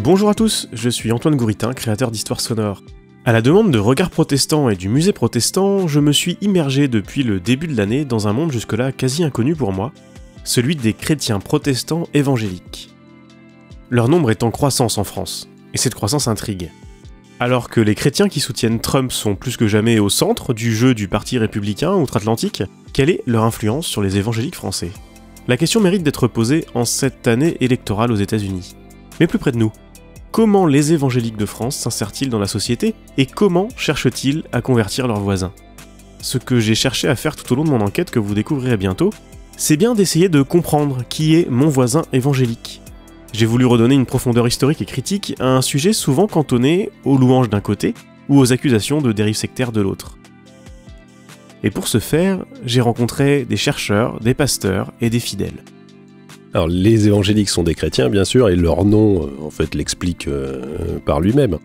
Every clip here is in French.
Bonjour à tous, je suis Antoine Gouritin, créateur d'Histoire Sonore. À la demande de Regard Protestant et du Musée Protestant, je me suis immergé depuis le début de l'année dans un monde jusque-là quasi inconnu pour moi, celui des chrétiens protestants évangéliques. Leur nombre est en croissance en France, et cette croissance intrigue. Alors que les chrétiens qui soutiennent Trump sont plus que jamais au centre du jeu du parti républicain outre-Atlantique, quelle est leur influence sur les évangéliques français ? La question mérite d'être posée en cette année électorale aux États-Unis. Mais plus près de nous, comment les évangéliques de France s'insèrent-ils dans la société et comment cherchent-ils à convertir leurs voisins ? Ce que j'ai cherché à faire tout au long de mon enquête que vous découvrirez bientôt, c'est bien d'essayer de comprendre qui est mon voisin évangélique. J'ai voulu redonner une profondeur historique et critique à un sujet souvent cantonné aux louanges d'un côté ou aux accusations de dérive sectaire de l'autre. Et pour ce faire, j'ai rencontré des chercheurs, des pasteurs et des fidèles. Alors les évangéliques sont des chrétiens bien sûr et leur nom en fait l'explique par lui-même.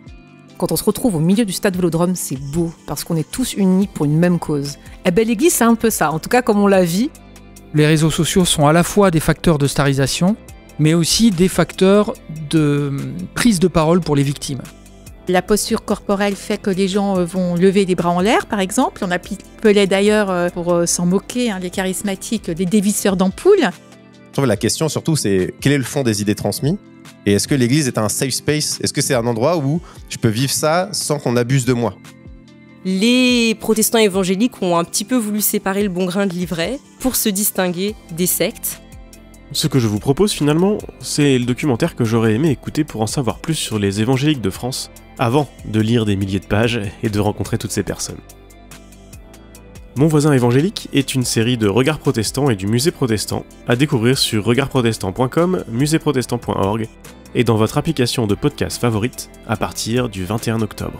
Quand on se retrouve au milieu du stade Vélodrome, c'est beau parce qu'on est tous unis pour une même cause. Eh ben l'église c'est un peu ça, en tout cas comme on la vit. Les réseaux sociaux sont à la fois des facteurs de starisation, mais aussi des facteurs de prise de parole pour les victimes. La posture corporelle fait que les gens vont lever les bras en l'air, par exemple. On appelait d'ailleurs, pour s'en moquer, les charismatiques, des dévisseurs d'ampoules. Je trouve la question surtout, c'est quel est le fond des idées transmises ? Et est-ce que l'église est un safe space ? Est-ce que c'est un endroit où je peux vivre ça sans qu'on abuse de moi ? Les protestants évangéliques ont un petit peu voulu séparer le bon grain de l'ivraie pour se distinguer des sectes. Ce que je vous propose finalement, c'est le documentaire que j'aurais aimé écouter pour en savoir plus sur les évangéliques de France, avant de lire des milliers de pages et de rencontrer toutes ces personnes. Mon voisin évangélique est une série de Regard Protestant et du Musée Protestant, à découvrir sur regardprotestant.com, muséeprotestant.org et dans votre application de podcast favorite à partir du 21 octobre.